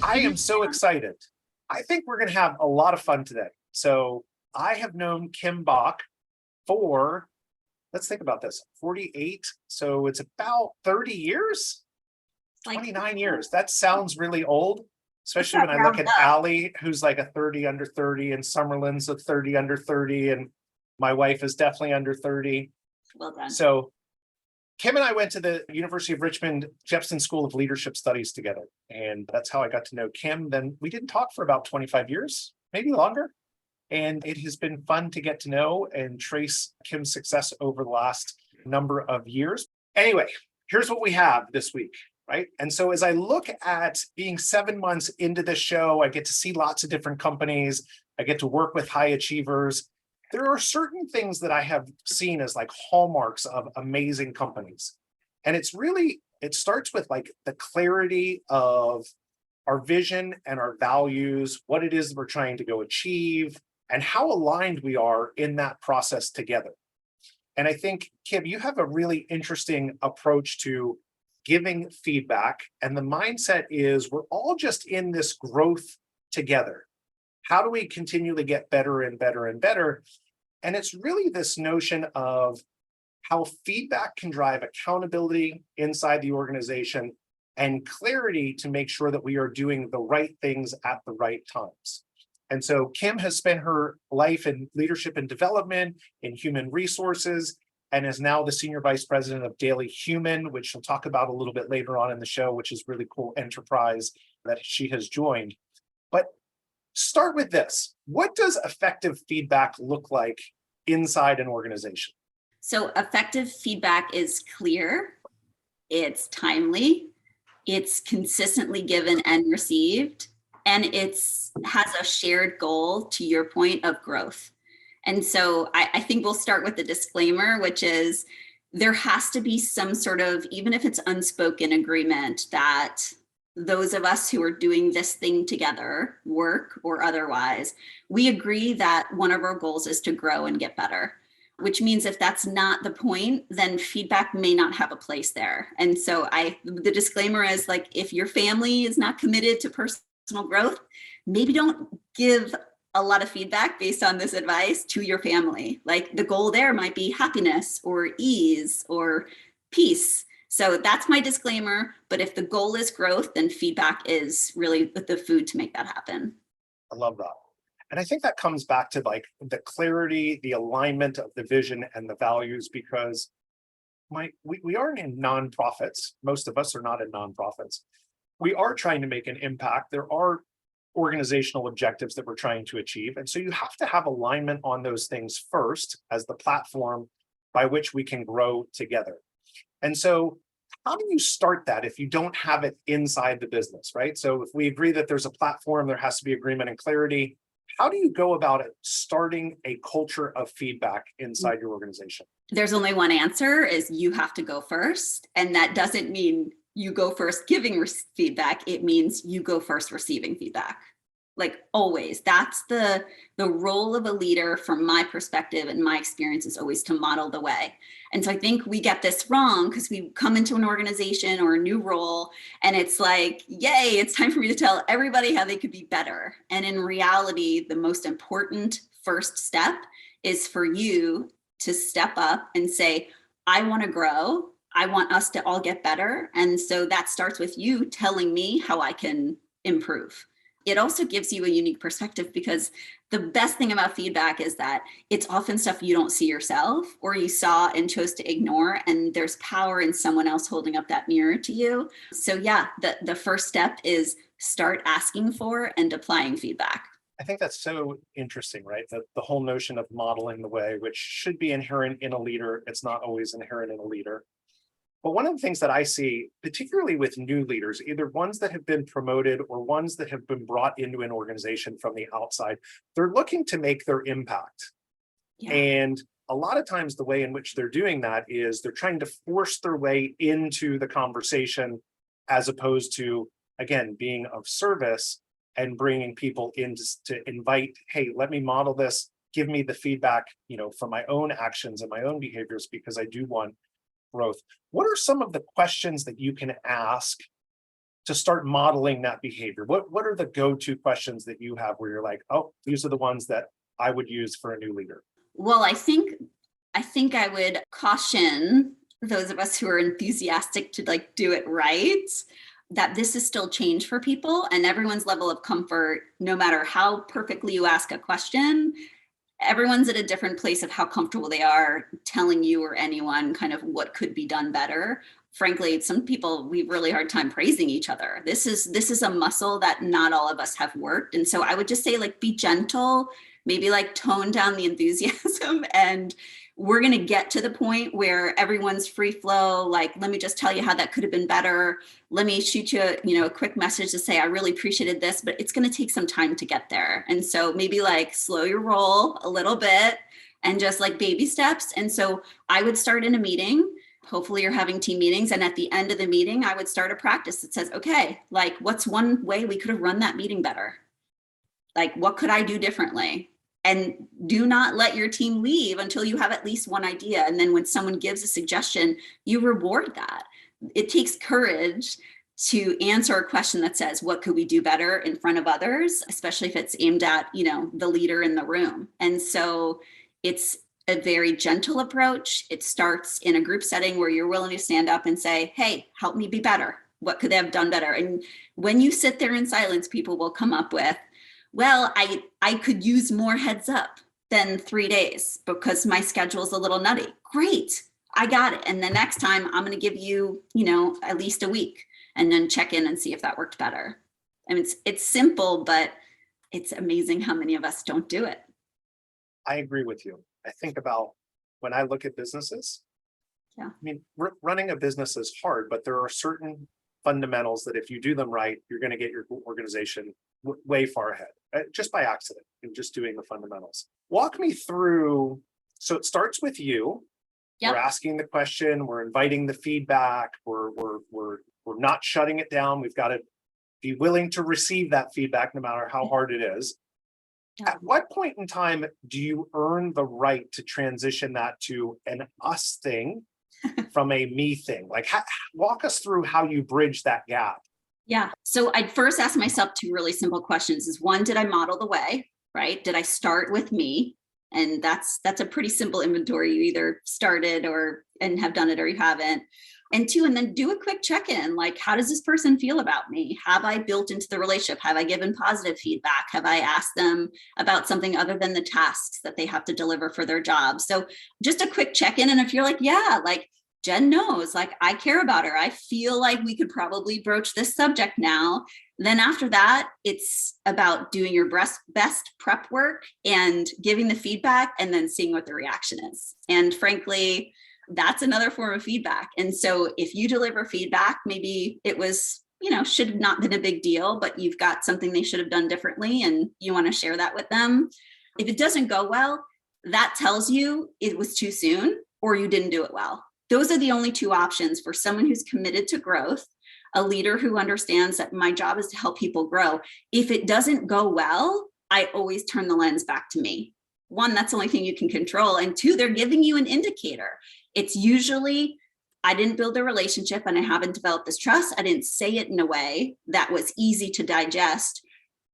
I am so excited. I think we're going to have a lot of fun today. So I have known Kim Bach for, let's think about this, 48. So it's about 30 years, Like 29 years. That sounds really old, let's especially not when I look round at up. Allie, who's like a 30 under 30, and Summerlin's a 30 under 30, and my wife is definitely under 30. Well done. So Kim and I went to the University of Richmond Jepson School of Leadership Studies together. And that's how I got to know Kim. Then we didn't talk for about 25 years, maybe longer. And it has been fun to get to know and trace Kim's success over the last number of years. Anyway, here's what we have this week, right? And so as I look at being 7 months into the show, I get to see lots of different companies. I get to work with high achievers. There are certain things that I have seen as like hallmarks of amazing companies. And it starts with like the clarity of our vision and our values, what it is we're trying to go achieve, and how aligned we are in that process together. And I think, Kim, you have a really interesting approach to giving feedback. And the mindset is we're all just in this growth together. How do we continually get better and better and better? And it's really this notion of how feedback can drive accountability inside the organization and clarity to make sure that we are doing the right things at the right times. And so Kim has spent her life in leadership and development, in human resources, and is now the senior vice president of Dailyhuman, which she'll talk about a little bit later on in the show, which is really cool enterprise that she has joined. But start with this. What does effective feedback look like inside an organization? So effective feedback is clear, it's timely, it's consistently given and received, and has a shared goal, to your point, of growth. And so I think we'll start with the disclaimer, which is there has to be some sort of, even if it's unspoken agreement, that those of us who are doing this thing together, work or otherwise, we agree that one of our goals is to grow and get better, which means if that's not the point, then feedback may not have a place there. And so the disclaimer is like, if your family is not committed to personal growth, maybe don't give a lot of feedback based on this advice to your family. Like the goal there might be happiness or ease or peace. So that's my disclaimer. But if the goal is growth, then feedback is really the food to make that happen. I love that. And I think that comes back to like the clarity, the alignment of the vision and the values, because we aren't in nonprofits. Most of us are not in nonprofits. We are trying to make an impact. There are organizational objectives that we're trying to achieve. And so you have to have alignment on those things first as the platform by which we can grow together. And so how do you start that if you don't have it inside the business, right? So if we agree that there's a platform, there has to be agreement and clarity. How do you go about it, starting a culture of feedback inside your organization? There's only one answer, is you have to go first. And that doesn't mean you go first giving feedback. It means you go first receiving feedback. Like always, that's the role of a leader from my perspective and my experience is always to model the way. And so I think we get this wrong because we come into an organization or a new role and it's like, yay, it's time for me to tell everybody how they could be better. And in reality, the most important first step is for you to step up and say, I want to grow. I want us to all get better. And so that starts with you telling me how I can improve. It also gives you a unique perspective because the best thing about feedback is that it's often stuff you don't see yourself or you saw and chose to ignore, and there's power in someone else holding up that mirror to you. So yeah, the first step is start asking for and applying feedback. I think that's so interesting, right? The whole notion of modeling the way, which should be inherent in a leader. It's not always inherent in a leader. But one of the things that I see, particularly with new leaders, either ones that have been promoted or ones that have been brought into an organization from the outside, they're looking to make their impact. Yeah. And a lot of times the way in which they're doing that is they're trying to force their way into the conversation as opposed to, again, being of service and bringing people in to invite, hey, let me model this, give me the feedback, from my own actions and my own behaviors, because I do want growth. What are some of the questions that you can ask to start modeling that behavior? What are the go-to questions that you have where you're like, oh, these are the ones that I would use for a new leader? Well, I think I would caution those of us who are enthusiastic to like do it right, that this is still change for people, and everyone's level of comfort, no matter how perfectly you ask a question, everyone's at a different place of how comfortable they are telling you or anyone kind of what could be done better. Frankly, some people, we have really hard time praising each other. This is a muscle that not all of us have worked. And so I would just say, like, be gentle, maybe like tone down the enthusiasm, and we're going to get to the point where everyone's free flow. Like, let me just tell you how that could have been better. Let me shoot you a quick message to say, I really appreciated this, but it's going to take some time to get there. And so maybe like slow your roll a little bit and just like baby steps. And so I would start in a meeting. Hopefully you're having team meetings. And at the end of the meeting, I would start a practice that says, okay, like, what's one way we could have run that meeting better? Like, what could I do differently? And do not let your team leave until you have at least one idea. And then when someone gives a suggestion, you reward that. It takes courage to answer a question that says, what could we do better in front of others, especially if it's aimed at, the leader in the room. And so it's a very gentle approach. It starts in a group setting where you're willing to stand up and say, hey, help me be better. What could they have done better? And when you sit there in silence, people will come up with, well, I could use more heads up than 3 days because my schedule's a little nutty. Great, I got it. And the next time I'm going to give you, at least a week, and then check in and see if that worked better. I mean, it's simple, but it's amazing how many of us don't do it. I agree with you. I think about when I look at businesses. Yeah. I mean, running a business is hard, but there are certain fundamentals that if you do them right, you're going to get your organization way far ahead, just by accident, and just doing the fundamentals. Walk me through. So it starts with you. Yep. We're asking the question. We're inviting the feedback. We're not shutting it down. We've got to be willing to receive that feedback, no matter how hard it is. Yep. At what point in time do you earn the right to transition that to an us thing from a me thing? Like, walk us through how you bridge that gap. Yeah. So I'd first ask myself two really simple questions. Is one, did I model the way, right? Did I start with me? And that's a pretty simple inventory. You either started and have done it, or you haven't. And two, and then do a quick check-in. Like, how does this person feel about me? Have I built into the relationship? Have I given positive feedback? Have I asked them about something other than the tasks that they have to deliver for their job? So just a quick check-in. And if you're like, yeah, like, Jen knows, like, I care about her, I feel like we could probably broach this subject now. Then after that, it's about doing your best prep work and giving the feedback and then seeing what the reaction is. And frankly, that's another form of feedback. And so if you deliver feedback, maybe it was, should have not been a big deal, but you've got something they should have done differently and you want to share that with them. If it doesn't go well, that tells you it was too soon or you didn't do it well. Those are the only two options for someone who's committed to growth, a leader who understands that my job is to help people grow. If it doesn't go well, I always turn the lens back to me. One, that's the only thing you can control. And two, they're giving you an indicator. It's usually, I didn't build a relationship and I haven't developed this trust. I didn't say it in a way that was easy to digest.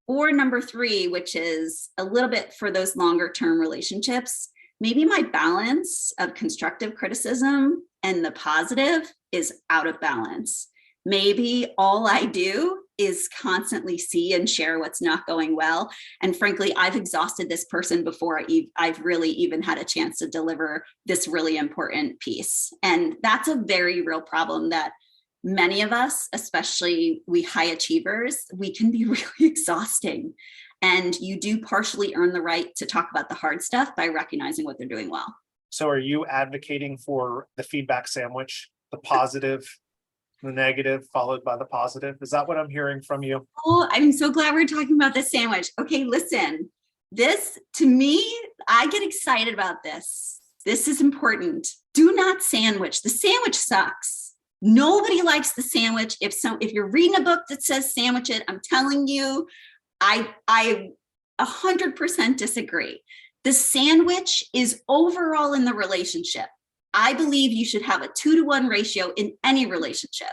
Or number three, which is a little bit for those longer term relationships, maybe my balance of constructive criticism and the positive is out of balance. Maybe all I do is constantly see and share what's not going well. And frankly, I've exhausted this person before I've really even had a chance to deliver this really important piece. And that's a very real problem that many of us, especially we high achievers, we can be really exhausting. And you do partially earn the right to talk about the hard stuff by recognizing what they're doing well. So are you advocating for the feedback sandwich, the positive, the negative, followed by the positive? Is that what I'm hearing from you? Oh, I'm so glad we're talking about the sandwich. Okay, listen, this, to me, I get excited about this. This is important. Do not sandwich. The sandwich sucks. Nobody likes the sandwich. If you're reading a book that says sandwich it, I'm telling you, I 100% disagree. The sandwich is overall in the relationship. I believe you should have a 2-to-1 ratio in any relationship.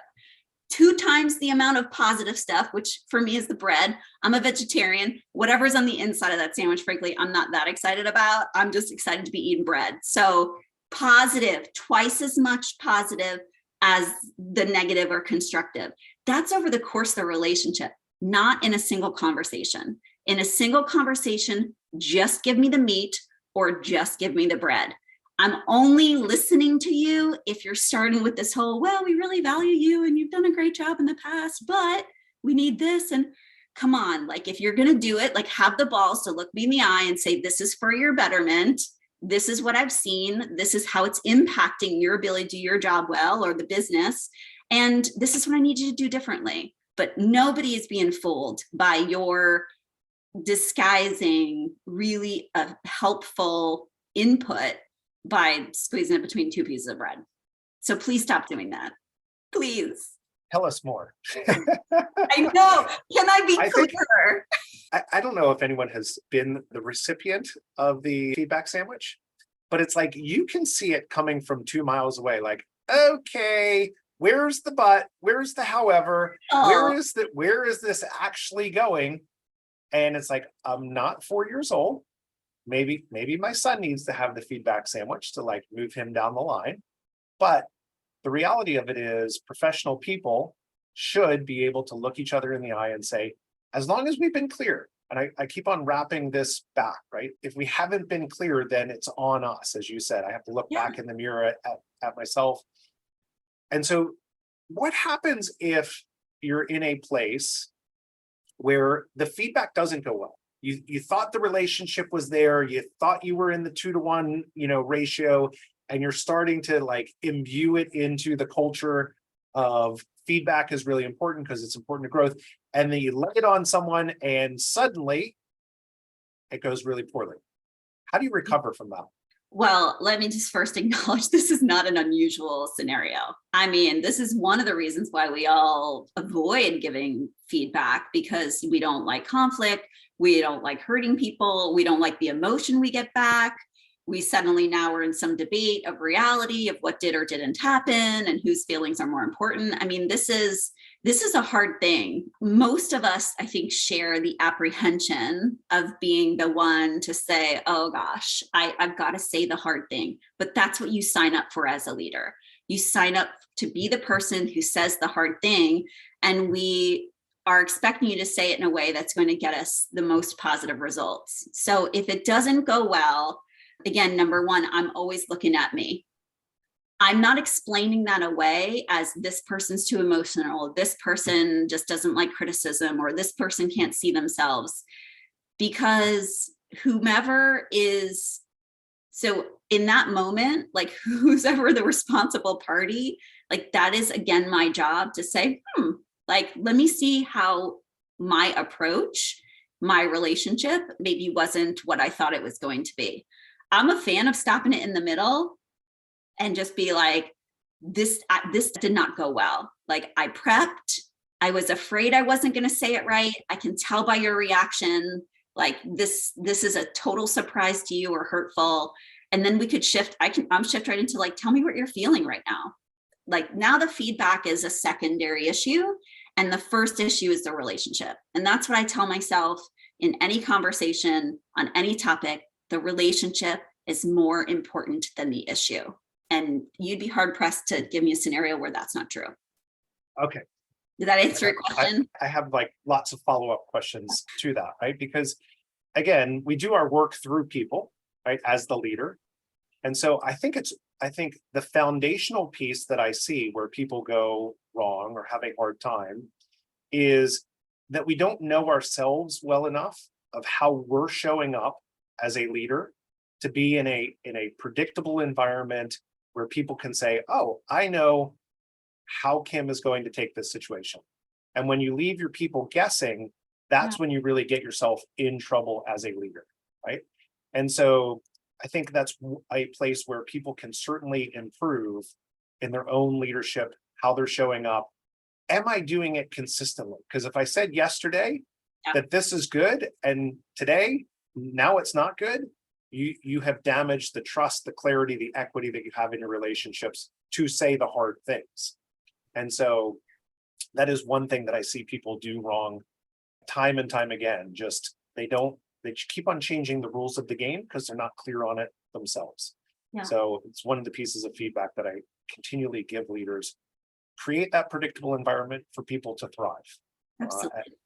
2 times the amount of positive stuff, which for me is the bread. I'm a vegetarian. Whatever's on the inside of that sandwich, frankly, I'm not that excited about. I'm just excited to be eating bread. So positive, twice as much positive as the negative or constructive. That's over the course of the relationship, not in a single conversation. In a single conversation, just give me the meat or just give me the bread. I'm only listening to you if you're starting with this whole, well, we really value you and you've done a great job in the past, but we need this. And come on, like if you're going to do it, like have the balls to look me in the eye and say, this is for your betterment. This is what I've seen. This is how it's impacting your ability to do your job well or the business. And this is what I need you to do differently. But nobody is being fooled by your disguising really a helpful input by squeezing it between 2 pieces of bread. So please stop doing that. Please. Tell us more. I know. Can I be clearer? I don't know if anyone has been the recipient of the feedback sandwich, but it's like you can see it coming from 2 miles away. Like, okay, where's the but? Where's the however? Where is this actually going? And it's like, I'm not 4 years old. Maybe my son needs to have the feedback sandwich to like move him down the line. But the reality of it is professional people should be able to look each other in the eye and say, as long as we've been clear, and I keep on wrapping this back, right? If we haven't been clear, then it's on us. As you said, I have to look back in the mirror at myself. And so what happens if you're in a place where the feedback doesn't go well? You thought the relationship was there, you thought you were in the 2-to-1, ratio, and you're starting to like imbue it into the culture of feedback is really important because it's important to growth. And then you lay it on someone and suddenly it goes really poorly. How do you recover from that? Well, let me just first acknowledge this is not an unusual scenario. I mean, this is one of the reasons why we all avoid giving feedback, because we don't like conflict. We don't like hurting people. We don't like the emotion we get back. We suddenly now are in some debate of reality of what did or didn't happen and whose feelings are more important. I mean, this is a hard thing. Most of us, I think, share the apprehension of being the one to say, oh gosh, I've got to say the hard thing. But that's what you sign up for as a leader. You sign up to be the person who says the hard thing, and we are expecting you to say it in a way that's going to get us the most positive results. So if it doesn't go well, again, number one, I'm always looking at me. I'm not explaining that away as this person's too emotional, this person just doesn't like criticism, or this person can't see themselves, because whomever is, so in that moment, like who's ever the responsible party, like that is again my job to say, like, let me see how my approach, my relationship maybe wasn't what I thought it was going to be. I'm a fan of stopping it in the middle and just be like, this did not go well. Like I prepped, I was afraid I wasn't going to say it right. I can tell by your reaction, like this is a total surprise to you or hurtful. And then we could shift. I'm shift right into like, tell me what you're feeling right now. Like now the feedback is a secondary issue, and the first issue is the relationship. And that's what I tell myself in any conversation on any topic. The relationship is more important than the issue. And you'd be hard pressed to give me a scenario where that's not true. Okay. Did that answer your question? I have like lots of follow-up questions to that, right? Because again, we do our work through people, right, as the leader. And so I think the foundational piece that I see where people go wrong or have a hard time is that we don't know ourselves well enough of how we're showing up as a leader to be in a predictable environment where people can say, oh, I know how Kim is going to take this situation. And when you leave your people guessing, that's when you really get yourself in trouble as a leader, right? And so I think that's a place where people can certainly improve in their own leadership, how they're showing up. Am I doing it consistently? Because if I said yesterday that this is good and today, now it's not good, you have damaged the trust, the clarity, the equity that you have in your relationships to say the hard things. And so that is one thing that I see people do wrong time and time again. Just they keep on changing the rules of the game because they're not clear on it themselves. Yeah. So it's one of the pieces of feedback that I continually give leaders. Create that predictable environment for people to thrive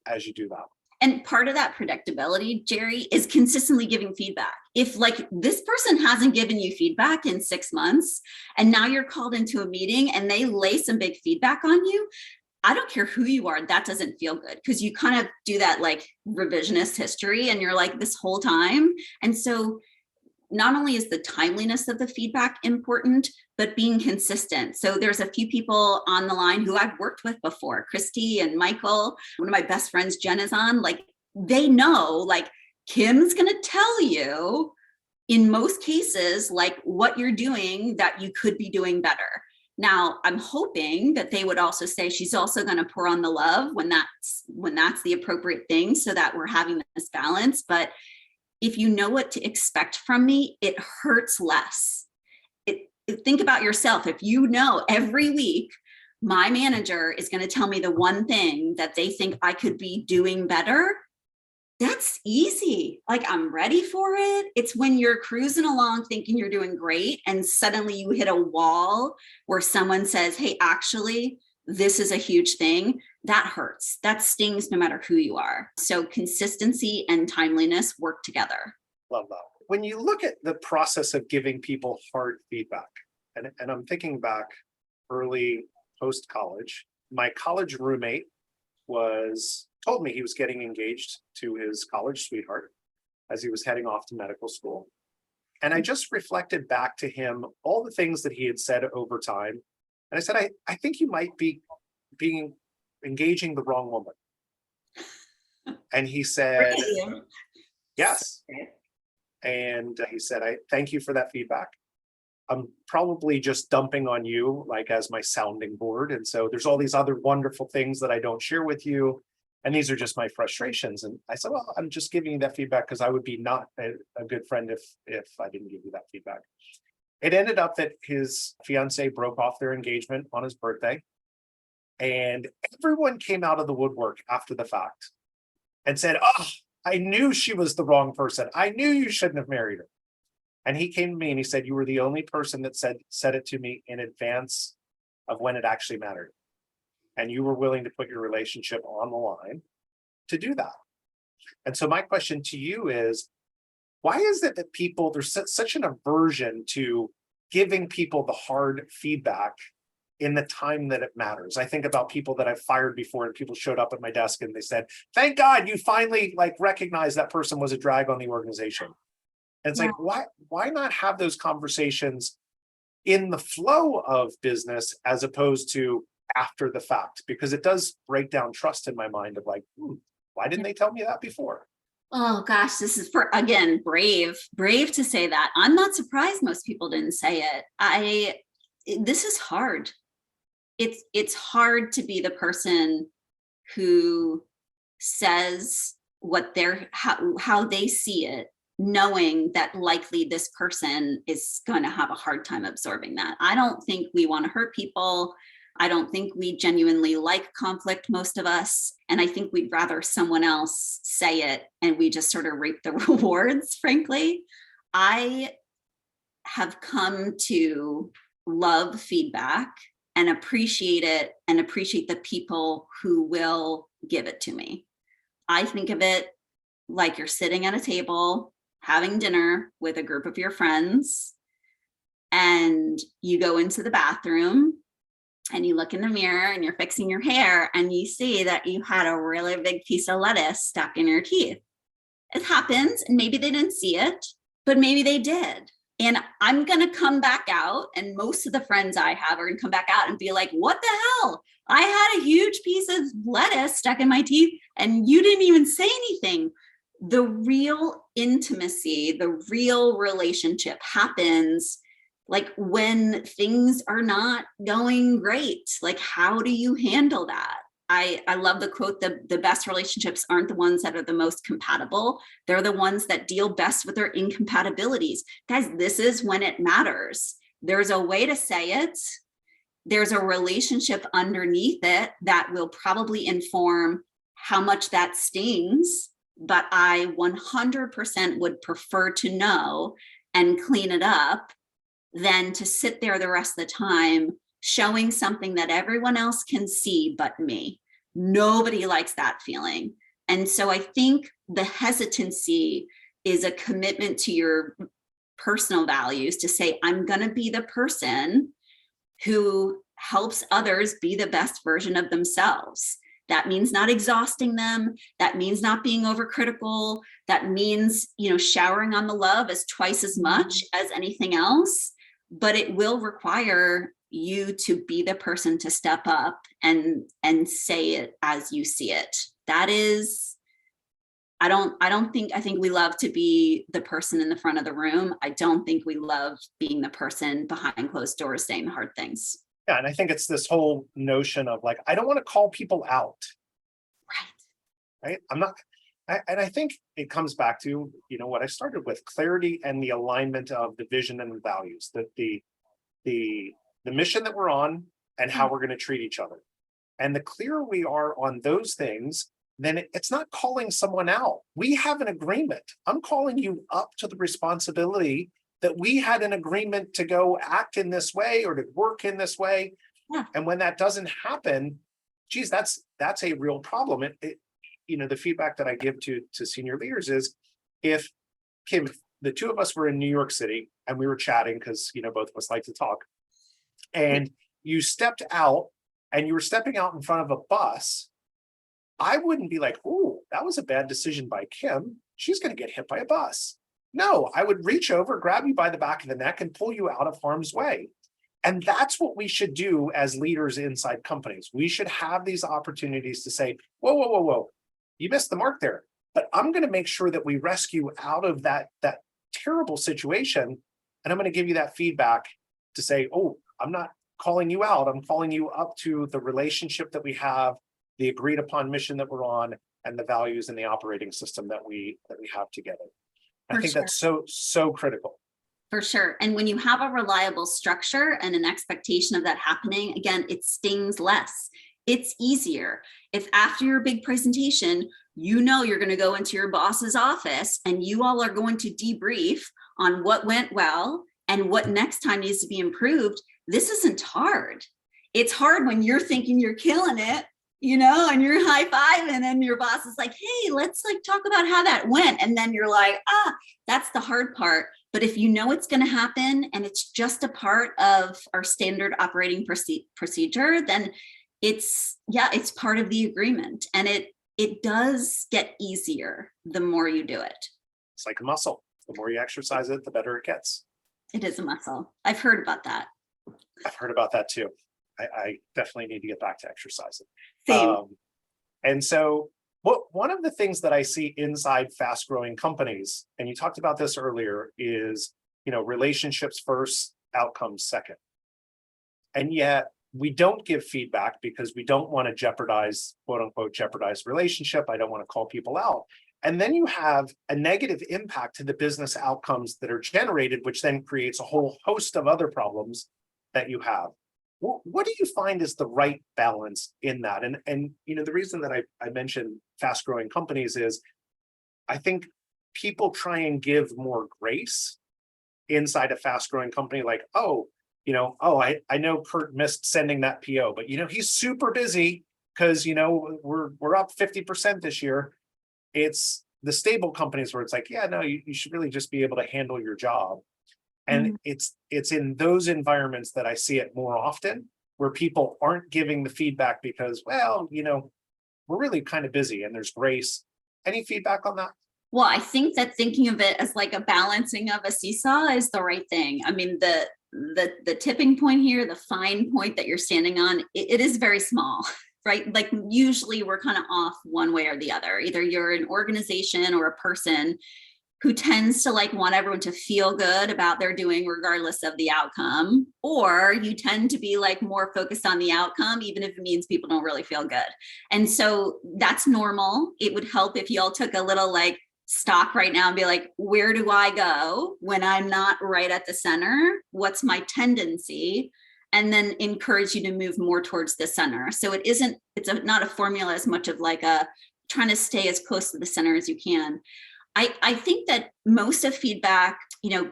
as you do that. And part of that predictability, Jerry, is consistently giving feedback. If like this person hasn't given you feedback in 6 months, and now you're called into a meeting and they lay some big feedback on you, I don't care who you are, that doesn't feel good, because you kind of do that like revisionist history and you're like this whole time. And so not only is the timeliness of the feedback important, but being consistent. So there's a few people on the line who I've worked with before, Christy and Michael, one of my best friends, Jen, is on. Like, they know, like, Kim's gonna tell you in most cases, like what you're doing that you could be doing better. Now, I'm hoping that they would also say she's also going to pour on the love when that's the appropriate thing, so that we're having this balance. But if you know what to expect from me, it hurts less. Think about yourself. If you know every week my manager is going to tell me the one thing that they think I could be doing better, that's easy. Like, I'm ready for it. It's when you're cruising along thinking you're doing great and suddenly you hit a wall where someone says, hey, actually, this is a huge thing. That hurts. That stings no matter who you are. So consistency and timeliness work together. Love that. When you look at the process of giving people hard feedback, and I'm thinking back early post-college, my college roommate told me he was getting engaged to his college sweetheart as he was heading off to medical school. And I just reflected back to him all the things that he had said over time. And I said, I think you might be engaging the wrong woman. And he said, yes. And he said, I thank you for that feedback. I'm probably just dumping on you, like, as my sounding board. And so there's all these other wonderful things that I don't share with you. And these are just my frustrations. And I said, well, I'm just giving you that feedback because I would be not a good friend if I didn't give you that feedback. It ended up that his fiance broke off their engagement on his birthday. And everyone came out of the woodwork after the fact and said, oh, I knew she was the wrong person. I knew you shouldn't have married her. And he came to me and he said, you were the only person that said it to me in advance of when it actually mattered. And you were willing to put your relationship on the line to do that. And so my question to you is, why is it that there's such an aversion to giving people the hard feedback in the time that it matters? I think about people that I've fired before, and people showed up at my desk and they said, thank God you finally recognized that person was a drag on the organization. And it's like, why not have those conversations in the flow of business as opposed to after the fact? Because it does break down trust in my mind of like, why didn't they tell me that before? Oh gosh, this is again, brave to say that. I'm not surprised most people didn't say it. This is hard. It's hard to be the person who says what how they see it, knowing that likely this person is going to have a hard time absorbing that. I don't think we want to hurt people. I don't think we genuinely like conflict, most of us. And I think we'd rather someone else say it and we just sort of reap the rewards, frankly. I have come to love feedback and appreciate it and appreciate the people who will give it to me. I think of it like you're sitting at a table having dinner with a group of your friends, and you go into the bathroom and you look in the mirror and you're fixing your hair and you see that you had a really big piece of lettuce stuck in your teeth. It happens, and maybe they didn't see it, but maybe they did. And I'm going to come back out, and most of the friends I have are going to come back out and be like, what the hell? I had a huge piece of lettuce stuck in my teeth and you didn't even say anything. The real intimacy, the real relationship happens like when things are not going great. Like, how do you handle that? I love the quote, the best relationships aren't the ones that are the most compatible. They're the ones that deal best with their incompatibilities. Guys, this is when it matters. There's a way to say it, there's a relationship underneath it that will probably inform how much that stings, but I 100% would prefer to know and clean it up than to sit there the rest of the time showing something that everyone else can see but me. Nobody likes that feeling. And so I think the hesitancy is a commitment to your personal values to say, I'm going to be the person who helps others be the best version of themselves. That means not exhausting them. That means not being overcritical. That means, showering on the love as twice as much as anything else. But it will require you to be the person to step up and say it as you see it. That is, I think we love to be the person in the front of the room. I don't think we love being the person behind closed doors saying the hard things. Yeah, and I think it's this whole notion of like, I don't want to call people out. Right. I'm not. And I think it comes back to, what I started with, clarity and the alignment of the vision and the values, that the mission that we're on and how we're going to treat each other. And the clearer we are on those things, then it's not calling someone out. We have an agreement. I'm calling you up to the responsibility that we had an agreement to go act in this way or to work in this way. Yeah. And when that doesn't happen, geez, that's a real problem. The feedback that I give to senior leaders is, if Kim, the two of us were in New York City and we were chatting because, both of us like to talk, and you stepped out and you were stepping out in front of a bus, I wouldn't be like, oh, that was a bad decision by Kim. She's going to get hit by a bus. No, I would reach over, grab you by the back of the neck and pull you out of harm's way. And that's what we should do as leaders inside companies. We should have these opportunities to say, whoa, whoa, whoa, whoa, you missed the mark there. But I'm going to make sure that we rescue out of that terrible situation. And I'm going to give you that feedback to say, oh, I'm not calling you out. I'm calling you up to the relationship that we have, the agreed upon mission that we're on, and the values and the operating system that we have together. I think that's so critical. For sure. And when you have a reliable structure and an expectation of that happening, again, it stings less. It's easier. If after your big presentation, you're going to go into your boss's office and you all are going to debrief on what went well and what next time needs to be improved, this isn't hard. It's hard when you're thinking you're killing it, and you're high-fiving and your boss is like, hey, let's talk about how that went. And then you're like, that's the hard part. But if you know it's going to happen and it's just a part of our standard operating procedure, then it's part of the agreement. And it does get easier the more you do it. It's like a muscle. The more you exercise it, the better it gets. It is a muscle. I've heard about that. I've heard about that too. I definitely need to get back to exercising. Same. And so one of the things that I see inside fast growing companies, and you talked about this earlier, is, relationships first, outcomes second. And yet we don't give feedback because we don't want to jeopardize, quote unquote, jeopardize relationship. I don't want to call people out. And then you have a negative impact to the business outcomes that are generated, which then creates a whole host of other problems that you have. What do you find is the right balance in that? And the reason that I mentioned fast growing companies is I think people try and give more grace inside a fast growing company, like, I know Kurt missed sending that PO, but he's super busy because we're up 50% this year. It's the stable companies where it's like, yeah, no, you should really just be able to handle your job. And it's in those environments that I see it more often, where people aren't giving the feedback because, we're really kind of busy and there's grace. Any feedback on that? Well, I think that thinking of it as like a balancing of a seesaw is the right thing. I mean, the tipping point here, the fine point that you're standing on, it is very small, right? Like usually we're kind of off one way or the other. Either you're an organization or a person who tends to want everyone to feel good about their doing regardless of the outcome, or you tend to be more focused on the outcome, even if it means people don't really feel good. And so that's normal. It would help if you all took a little stock right now and be like, where do I go when I'm not right at the center? What's my tendency? and then encourage you to move more towards the center. So it's not a formula as much of like a trying to stay as close to the center as you can. I think that most of feedback,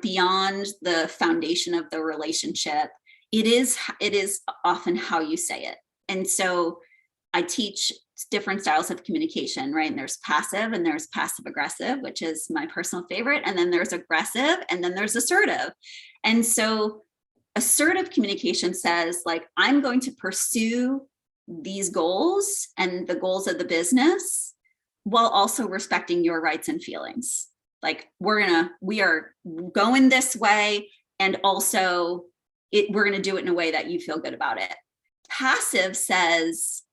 beyond the foundation of the relationship, it is often how you say it. And so I teach different styles of communication, right? And there's passive and there's passive aggressive, which is my personal favorite. And then there's aggressive and then there's assertive. And so assertive communication says, like, I'm going to pursue these goals and the goals of the business while also respecting your rights and feelings. Like, we are going this way, and also we're going to do it in a way that you feel good about it. Passive says,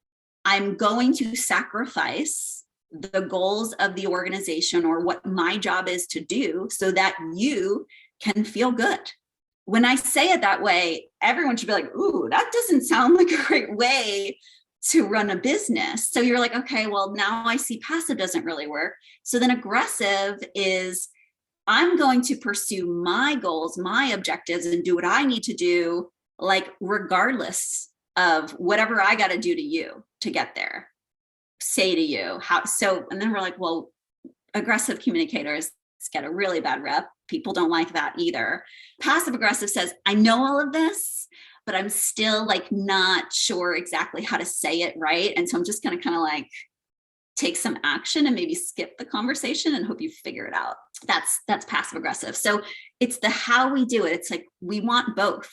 I'm going to sacrifice the goals of the organization or what my job is to do so that you can feel good. When I say it that way, everyone should be like, ooh, that doesn't sound like a great way to run a business. So you're like, okay, well, now I see passive doesn't really work. So then aggressive is, I'm going to pursue my goals, my objectives, and do what I need to do, like, regardless of whatever I got to do to you to get there, say to you how. So, and then we're like, well, aggressive communicators get a really bad rep. People don't like that either. Passive aggressive says, I know all of this, but I'm still like not sure exactly how to say it right. And so I'm just going to kind of like take some action and maybe skip the conversation and hope you figure it out. That's passive aggressive. So it's the how we do it. It's like, we want both.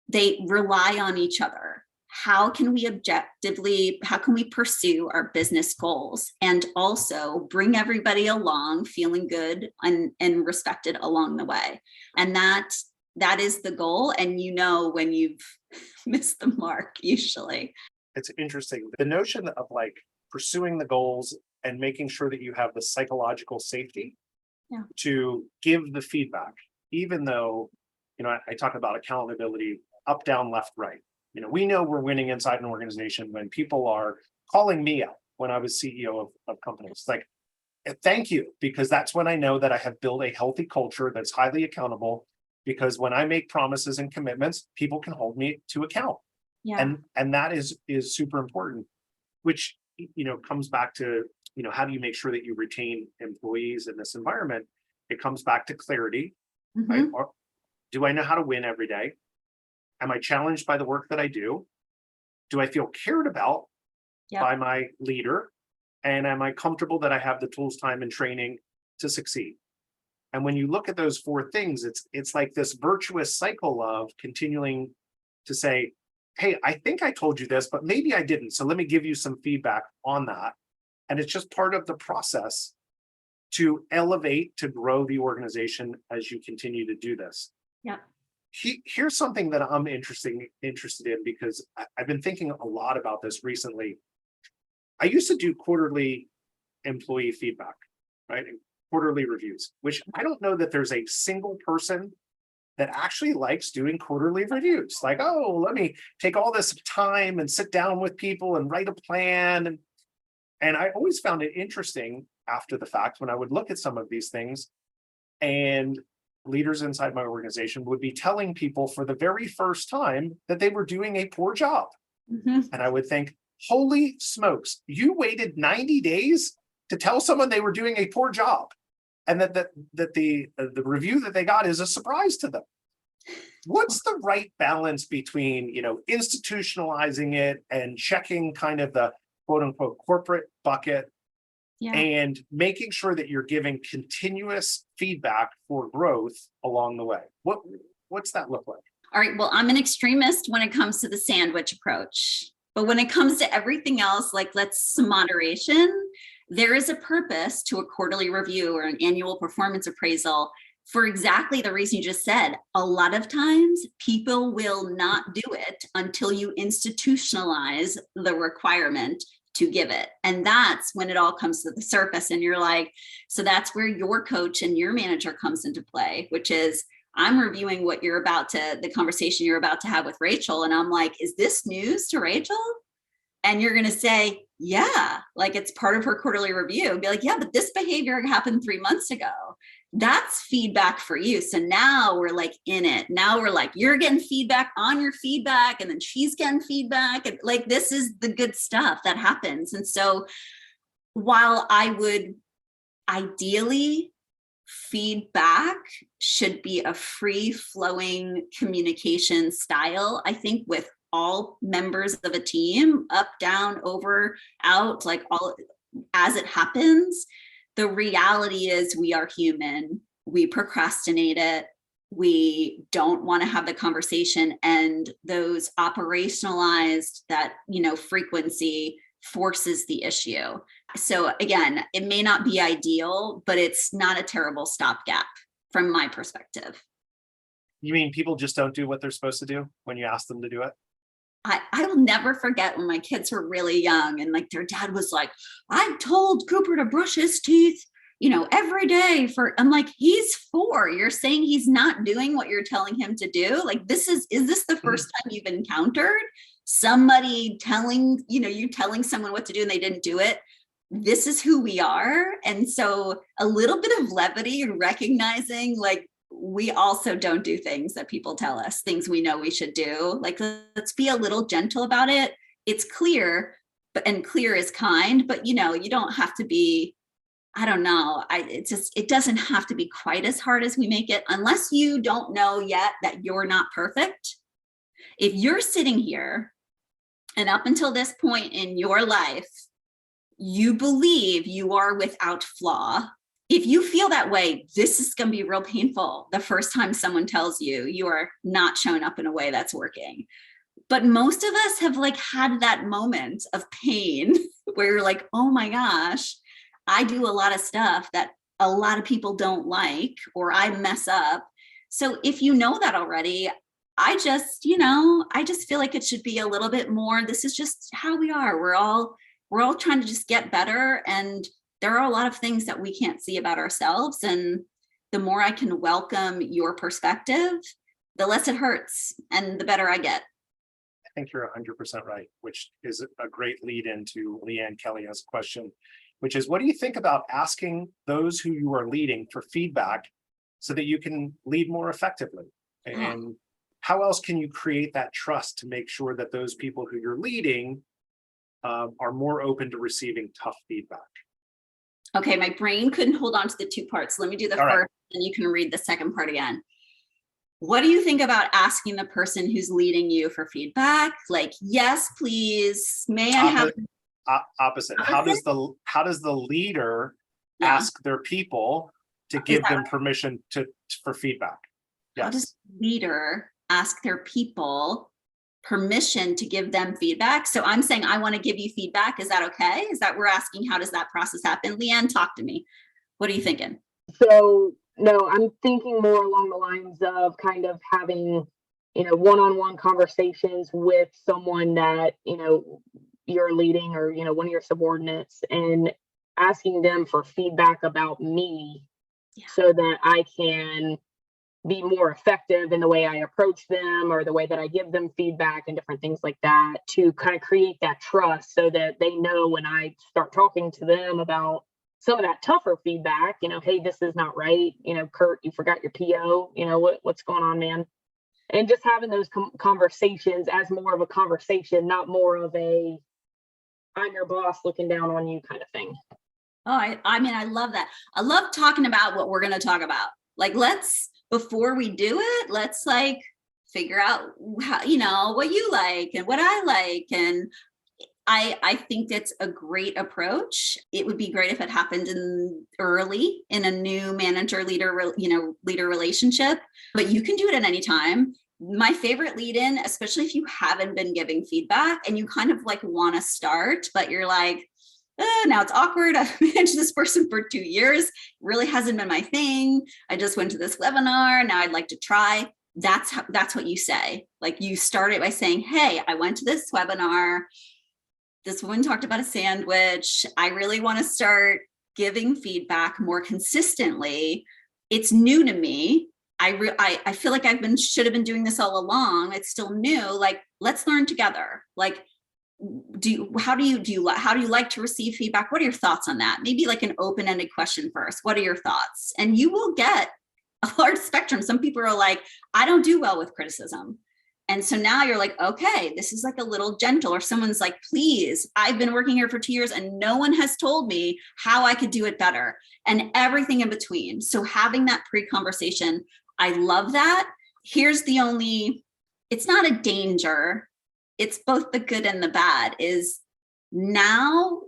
They rely on each other. How can we pursue our business goals and also bring everybody along feeling good and respected along the way? And that is the goal. And when you've missed the mark, usually. It's interesting. The notion of like pursuing the goals and making sure that you have the psychological safety to give the feedback, even though, I talk about accountability, up, down, left, right. We know we're winning inside an organization when people are calling me out when I was CEO of companies. Like, thank you, because that's when I know that I have built a healthy culture that's highly accountable, because when I make promises and commitments, people can hold me to account. Yeah. And that is super important, which, comes back to, how do you make sure that you retain employees in this environment? It comes back to clarity, right? Or do I know how to win every day? Am I challenged by the work that I do? Do I feel cared about by my leader? And am I comfortable that I have the tools, time, and training to succeed? And when you look at those four things, it's like this virtuous cycle of continuing to say, hey, I think I told you this, but maybe I didn't. So let me give you some feedback on that. And it's just part of the process to elevate, to grow the organization as you continue to do this. Yeah. Here's something that I'm interested in, because I've been thinking a lot about this recently. I used to do quarterly employee feedback, right? And quarterly reviews, which I don't know that there's a single person that actually likes doing quarterly reviews. Like, oh, let me take all this time and sit down with people and write a plan. And I always found it interesting after the fact when I would look at some of these things, and leaders inside my organization would be telling people for the very first time that they were doing a poor job. And I would think, holy smokes, you waited 90 days to tell someone they were doing a poor job, and that the review that they got is a surprise to them. What's the right balance between, institutionalizing it and checking kind of the quote unquote corporate bucket, and making sure that you're giving continuous feedback for growth along the way? What's that look like? All right. Well, I'm an extremist when it comes to the sandwich approach, but when it comes to everything else, like, let's some moderation. There is a purpose to a quarterly review or an annual performance appraisal for exactly the reason you just said. A lot of times people will not do it until you institutionalize the requirement to give it. And that's when it all comes to the surface. And you're like, so that's where your coach and your manager comes into play, which is, I'm reviewing the conversation you're about to have with Rachel. And I'm like, is this news to Rachel? And you're going to say, yeah, like, it's part of her quarterly review. Be like, yeah, but this behavior happened 3 months ago. that's feedback for you. So now we're like in it. Now we're like, you're getting feedback on your feedback, and then she's getting feedback. And like, this is the good stuff that happens. And so while I would ideally, feedback should be a free flowing communication style, I think, with all members of a team, up, down, over, out, like all as it happens. The reality is we are human. We procrastinate it. We don't want to have the conversation, and those operationalized, that, frequency forces the issue. So again, it may not be ideal, but it's not a terrible stopgap from my perspective. You mean people just don't do what they're supposed to do when you ask them to do it? I will never forget when my kids were really young, and like their dad was like, I told Cooper to brush his teeth, every day I'm like, he's 4. You're saying he's not doing what you're telling him to do? Like, is this the first time you've encountered somebody telling, you telling someone what to do and they didn't do it? This is who we are. And so a little bit of levity and recognizing, like, we also don't do things that people tell us, things we know we should do. Like, let's be a little gentle about it. It's clear, and clear is kind, but you don't have to be, I don't know. It doesn't have to be quite as hard as we make it, unless you don't know yet that you're not perfect. If you're sitting here and up until this point in your life, you believe you are without flaw, if you feel that way, this is going to be real painful the first time someone tells you you are not showing up in a way that's working. But most of us have like had that moment of pain where you're like, oh my gosh, I do a lot of stuff that a lot of people don't like, or I mess up. So if you know that already, I just feel like it should be a little bit more, this is just how we are. We're all trying to just get better. And there are a lot of things that we can't see about ourselves. And the more I can welcome your perspective, the less it hurts and the better I get. I think you're 100% right, which is a great lead into Leanne Kelly has a question, which is, what do you think about asking those who you are leading for feedback so that you can lead more effectively? And how else can you create that trust to make sure that those people who you're leading are more open to receiving tough feedback? Okay, my brain couldn't hold on to the 2 parts. Let me do the All first, right. and you can read the second part again. What do you think about asking the person who's leading you for feedback? Like, yes, please. May I have Opposite. How does the leader ask their people to give them permission for feedback? Yes. How does the leader ask their people permission to give them feedback? So I'm saying, I want to give you feedback. Is that okay? Is that we're asking, how does that process happen? Leanne, talk to me. What are you thinking? So no, I'm thinking more along the lines of kind of having, one-on-one conversations with someone that, you're leading, or, one of your subordinates, and asking them for feedback about me so that I can be more effective in the way I approach them, or the way that I give them feedback, and different things like that, to kind of create that trust so that they know when I start talking to them about some of that tougher feedback, hey, this is not right. Kurt, you forgot your PO, what's going on, man? And just having those conversations as more of a conversation, not more of a, I'm your boss looking down on you kind of thing. Oh, I love that. I love talking about what we're going to talk about. Like, before we do it, let's like figure out how, what you like and what I like. And I think that's a great approach. It would be great if it happened early in a new manager leader relationship, but you can do it at any time. My favorite lead in, especially if you haven't been giving feedback and you kind of like want to start, but you're like, now it's awkward. I've managed this person for 2 years. It really hasn't been my thing. I just went to this webinar. Now I'd like to try. That's what you say. Like, you start it by saying, hey, I went to this webinar. This woman talked about a sandwich. I really want to start giving feedback more consistently. It's new to me. I feel like should have been doing this all along. It's still new. Like, let's learn together. Like, how do you like to receive feedback? What are your thoughts on that? Maybe like an open-ended question first. What are your thoughts? And you will get a large spectrum. Some people are like, I don't do well with criticism. And so now you're like, okay, this is like a little gentle. Or someone's like, please, I've been working here for 2 years and no one has told me how I could do it better, and everything in between. So having that pre-conversation, I love that. Here's the only, it's not a danger. It's both the good and the bad, is now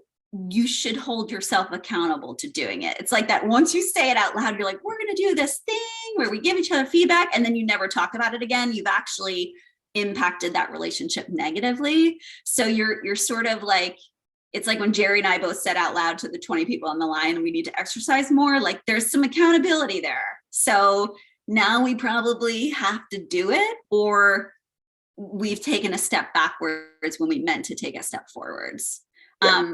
you should hold yourself accountable to doing it. It's like that once you say it out loud, you're like, we're going to do this thing where we give each other feedback, and then you never talk about it again. You've actually impacted that relationship negatively. So you're sort of like, it's like when Jerry and I both said out loud to the 20 people on the line, we need to exercise more. Like there's some accountability there. So now we probably have to do it, or we've taken a step backwards when we meant to take a step forwards. Yeah.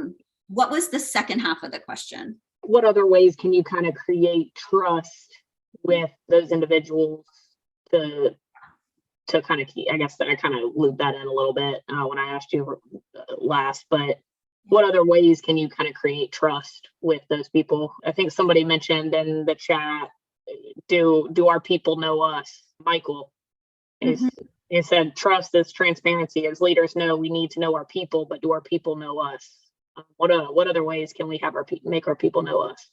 What was the second half of the question? What other ways can you kind of create trust with those individuals to kind of keep, I guess I kind of looped that in a little bit when I asked you last, but what other ways can you kind of create trust with those people? I think somebody mentioned in the chat, do our people know us? Michael, he said, trust is transparency. As leaders know, we need to know our people, but do our people know us? What other ways can we have make our people know us?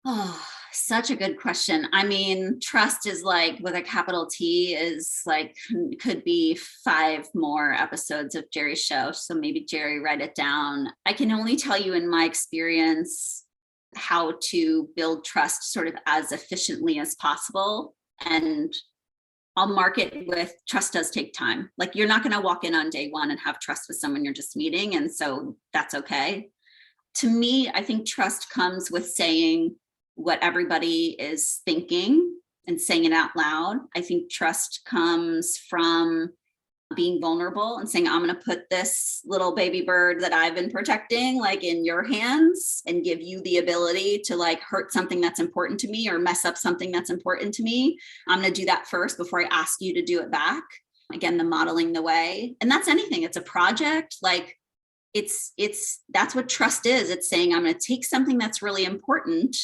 Oh, such a good question. I mean, trust is like, with a capital T, is like, could be 5 more episodes of Jerry's show. So maybe Jerry, write it down. I can only tell you in my experience how to build trust sort of as efficiently as possible. And I'll mark it with, trust does take time. Like you're not going to walk in on day one and have trust with someone you're just meeting. And so that's okay. To me, I think trust comes with saying what everybody is thinking and saying it out loud. I think trust comes from being vulnerable and saying, I'm going to put this little baby bird that I've been protecting like in your hands, and give you the ability to like hurt something that's important to me or mess up something that's important to me. I'm going to do that first before I ask you to do it back. Again, the modeling the way. And that's anything. It's a project. Like it's that's what trust is. It's saying, I'm going to take something that's really important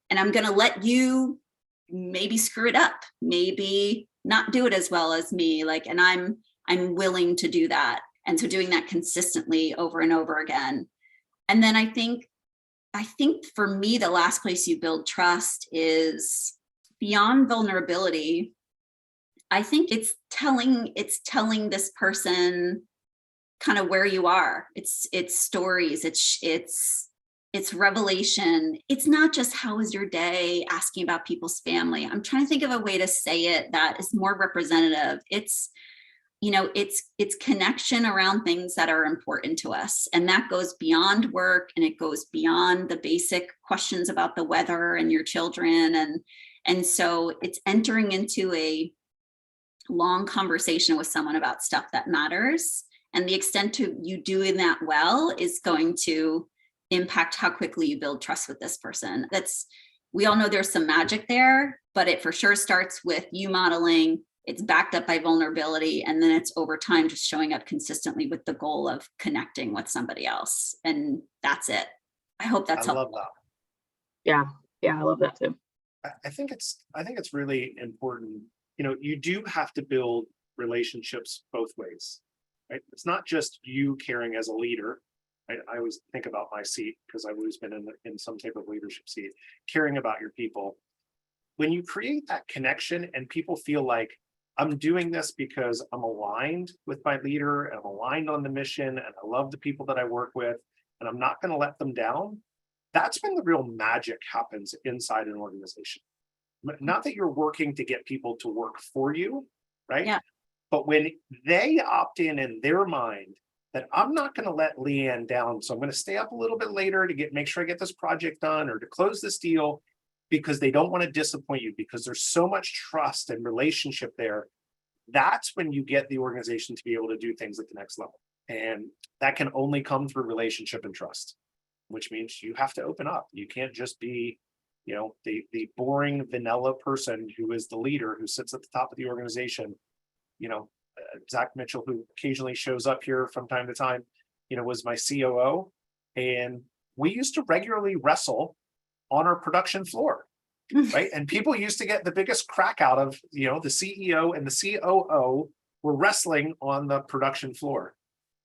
and I'm going to let you maybe screw it up, maybe not do it as well as me. Like, and I'm willing to do that. And so doing that consistently over and over again. And then I think for me, the last place you build trust is beyond vulnerability. I think it's telling this person kind of where you are. It's stories, it's revelation. It's not just how was your day, asking about people's family. I'm trying to think of a way to say it that is more representative. It's connection around things that are important to us. And that goes beyond work, and it goes beyond the basic questions about the weather and your children. And so it's entering into a long conversation with someone about stuff that matters. And the extent to you doing that well is going to impact how quickly you build trust with this person. We all know there's some magic there, but it for sure starts with you modeling. It's backed up by vulnerability. And then it's over time just showing up consistently with the goal of connecting with somebody else. And that's it. I hope that's helpful. Love that. Yeah, I love that too. I think it's really important. You do have to build relationships both ways, right? It's not just you caring as a leader. Right? I always think about my seat because I've always been in some type of leadership seat, caring about your people. When you create that connection and people feel like, I'm doing this because I'm aligned with my leader and I'm aligned on the mission and I love the people that I work with and I'm not going to let them down. That's when the real magic happens inside an organization. Not that you're working to get people to work for you, right? Yeah. But when they opt in their mind that I'm not going to let Leanne down, so I'm going to stay up a little bit later to make sure I get this project done or to close this deal, because they don't want to disappoint you, because there's so much trust and relationship there. That's when you get the organization to be able to do things at the next level. And that can only come through relationship and trust, which means you have to open up. You can't just be, the boring vanilla person who is the leader who sits at the top of the organization. Zach Mitchell, who occasionally shows up here from time to time, was my COO, and we used to regularly wrestle on our production floor, right? And people used to get the biggest crack out of, the CEO and the COO were wrestling on the production floor.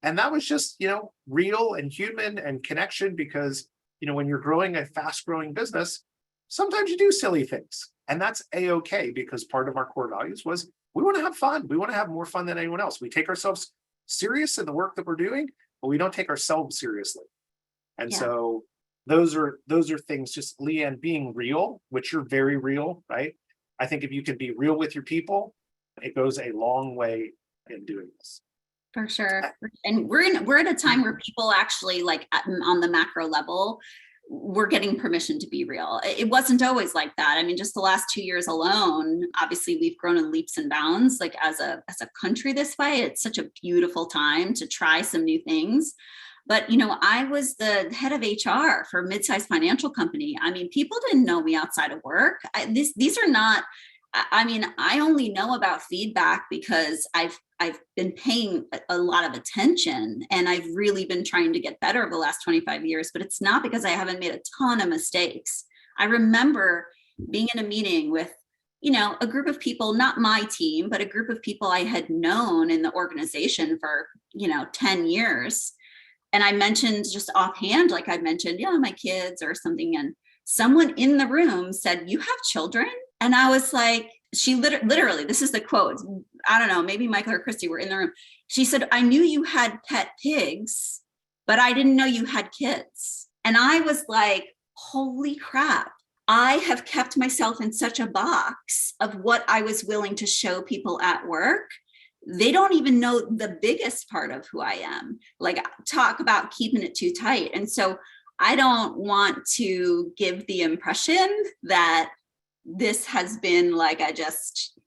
And that was just, real and human and connection because, when you're growing a fast growing business, sometimes you do silly things. And that's a-okay because part of our core values was we want to have fun. We want to have more fun than anyone else. We take ourselves serious in the work that we're doing, but we don't take ourselves seriously. And so those are things, just Leanne being real, which you're very real, right? I think if you can be real with your people, it goes a long way in doing this. For sure. And we're at a time where people actually on the macro level, we're getting permission to be real. It wasn't always like that. I mean, just the last 2 years alone, obviously we've grown in leaps and bounds, as a country this way. It's such a beautiful time to try some new things. But, I was the head of HR for a mid-sized financial company. I mean, people didn't know me outside of work. These are not, I only know about feedback because I've been paying a lot of attention, and I've really been trying to get better over the last 25 years, but it's not because I haven't made a ton of mistakes. I remember being in a meeting with, a group of people, not my team, but a group of people I had known in the organization for, 10 years. And I mentioned just offhand, I mentioned, my kids or something. And someone in the room said, "You have children?" And I was like, she literally, this is the quote. I don't know, maybe Michael or Christy were in the room. She said, "I knew you had pet pigs, but I didn't know you had kids." And I was like, holy crap. I have kept myself in such a box of what I was willing to show people at work. They don't even know the biggest part of who I am. Talk about keeping it too tight. And so I don't want to give the impression that this has been I just,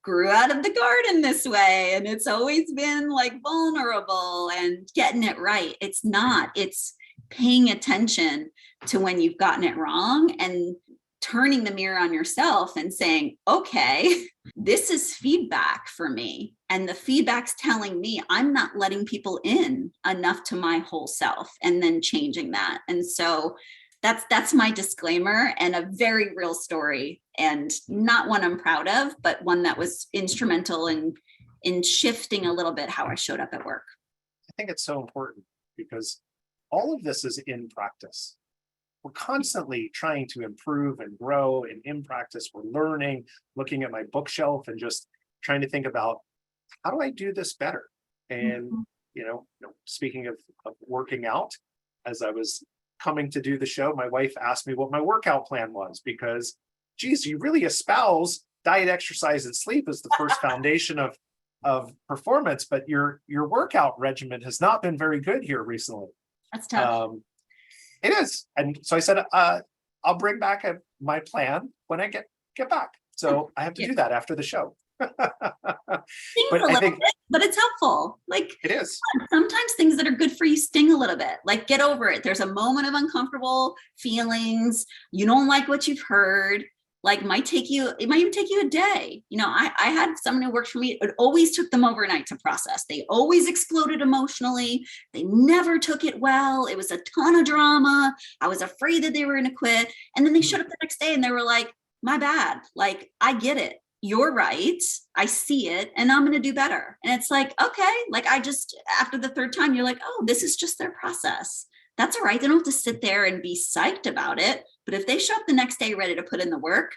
grew out of the garden this way. And it's always been vulnerable and getting it right. It's not. It's paying attention to when you've gotten it wrong and turning the mirror on yourself and saying, okay, this is feedback for me. And the feedback's telling me I'm not letting people in enough to my whole self, and then changing that. And so that's my disclaimer, and a very real story, and not one I'm proud of, but one that was instrumental in shifting a little bit how I showed up at work. I think it's so important because all of this is in practice. We're constantly trying to improve and grow, and in practice, we're learning, looking at my bookshelf and just trying to think about, how do I do this better? And, speaking of working out, as I was coming to do the show, my wife asked me what my workout plan was because, geez, you really espouse diet, exercise, and sleep as the first foundation of performance, but your workout regimen has not been very good here recently. That's tough. It is. And so I said, I'll bring back my plan when I get back. So I have to do that after the show. Stings a little bit, but it's helpful. It is. Sometimes things that are good for you sting a little bit. Get over it. There's a moment of uncomfortable feelings. You don't like what you've heard. It might even take you a day. I had someone who worked for me. It always took them overnight to process. They always exploded emotionally. They never took it well. It was a ton of drama. I was afraid that they were going to quit. And then they showed up the next day and they were like, "My bad. I get it. You're right. I see it, and I'm going to do better." And it's okay. I just, after the third time, you're like, "Oh, this is just their process. That's all right. They don't have to sit there and be psyched about it. But if they show up the next day ready to put in the work,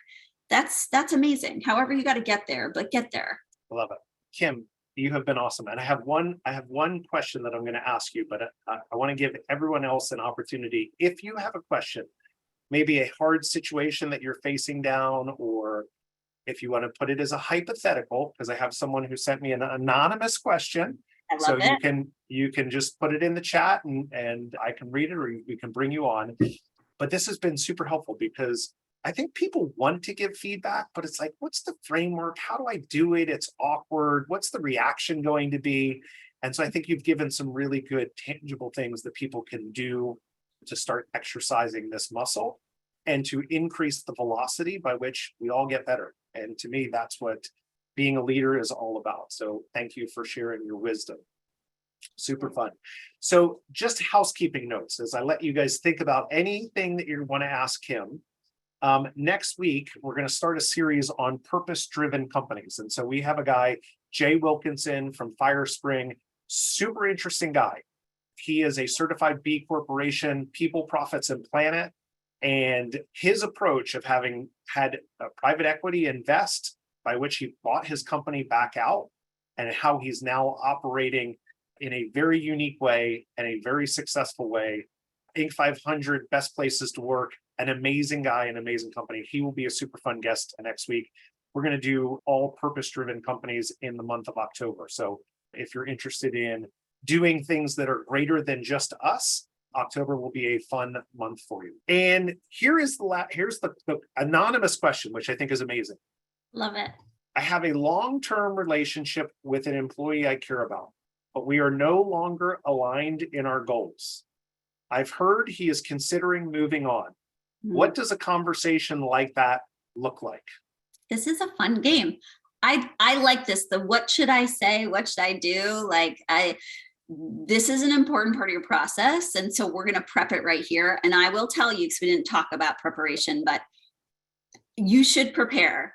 that's amazing. However, you got to get there, but get there." I love it. Kim, you have been awesome. And I have one question that I'm going to ask you, but I want to give everyone else an opportunity. If you have a question, maybe a hard situation that you're facing down, or if you want to put it as a hypothetical, because I have someone who sent me an anonymous question. I love it. You can just put it in the chat and I can read it, or we can bring you on. But this has been super helpful because I think people want to give feedback, but it's what's the framework? How do I do it? It's awkward. What's the reaction going to be? And so I think you've given some really good tangible things that people can do to start exercising this muscle and to increase the velocity by which we all get better. And to me, that's what being a leader is all about. So thank you for sharing your wisdom. Super fun. So just housekeeping notes as I let you guys think about anything that you want to ask Kim. Next week, we're going to start a series on purpose-driven companies. And so we have a guy, Jay Wilkinson from Firespring, super interesting guy. He is a certified B Corporation, People, Profits, and Planet. And his approach of having had a private equity invest, by which he bought his company back out, and how he's now operating in a very unique way and a very successful way. Inc. 500 best places to work, an amazing guy, an amazing company. He will be a super fun guest next week. We're going to do all purpose-driven companies in the month of October. So if you're interested in doing things that are greater than just us, October will be a fun month for you. And here's the anonymous question, which I think is amazing. Love it. I have a long-term relationship with an employee I care about, but we are no longer aligned in our goals. I've heard he is considering moving on. What does a conversation like that look like? This is a fun game. I like this. The what should I say? What should I do? This is an important part of your process. And so we're going to prep it right here. And I will tell you, because we didn't talk about preparation, but you should prepare.